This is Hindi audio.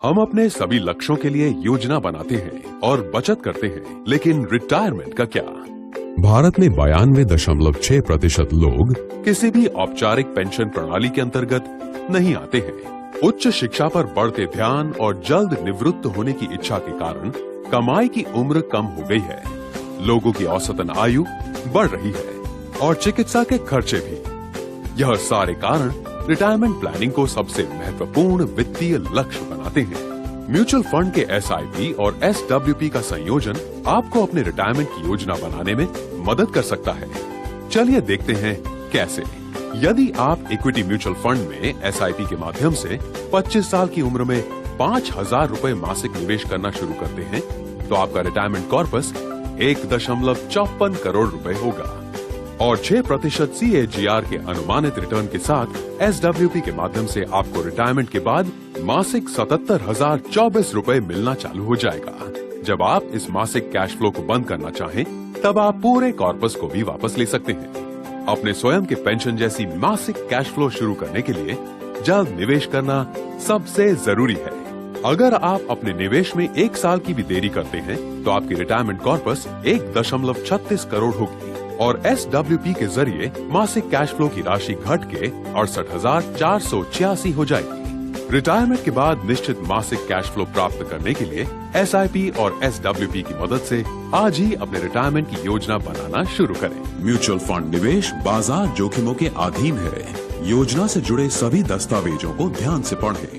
हम अपने सभी लक्ष्यों के लिए योजना बनाते हैं और बचत करते हैं, लेकिन रिटायरमेंट का क्या? भारत में 92.6% लोग किसी भी औपचारिक पेंशन प्रणाली के अंतर्गत नहीं आते हैं। उच्च शिक्षा पर बढ़ते ध्यान और जल्द निवृत्त होने की इच्छा के कारण कमाई की उम्र कम हो गई है। लोगों की औसतन आयु बढ़ रही है और चिकित्सा के खर्चे भी। यह सारे कारण रिटायरमेंट प्लानिंग को सबसे महत्वपूर्ण वित्तीय लक्ष्य बनाते हैं। म्यूचुअल फंड के SIP और SWP का संयोजन आपको अपने रिटायरमेंट की योजना बनाने में मदद कर सकता है। चलिए देखते हैं कैसे। यदि आप इक्विटी म्यूचुअल फंड में SIP के माध्यम से 25 साल की उम्र में 5,000 रुपए मासिक निवेश करना शुरू करते हैं, तो आपका रिटायरमेंट कॉर्पस 1.54 करोड़ रुपए होगा और 6% CAGR के अनुमानित रिटर्न के साथ SWP के माध्यम से आपको रिटायरमेंट के बाद मासिक 77,024 रुपए मिलना चालू हो जाएगा। जब आप इस मासिक कैश फ्लो को बंद करना चाहें, तब आप पूरे कॉर्पस को भी वापस ले सकते हैं। अपने स्वयं के पेंशन जैसी मासिक कैश फ्लो शुरू करने के लिए जल्द निवेश करना सबसे जरूरी है। अगर आप अपने निवेश में 1 साल की भी देरी करते हैं, तो आपकी रिटायरमेंट कॉर्पस 1.36 करोड़ होगी और SWP के जरिए मासिक कैश फ्लो की राशि घट के 68,486 हो जाएगी। रिटायरमेंट के बाद निश्चित मासिक कैश फ्लो प्राप्त करने के लिए SIP और SWP की मदद से आज ही अपने रिटायरमेंट की योजना बनाना शुरू करें। म्यूचुअल फंड निवेश बाजार जोखिमों के अधीन है। योजना से जुड़े सभी दस्तावेजों को ध्यान से पढ़ें।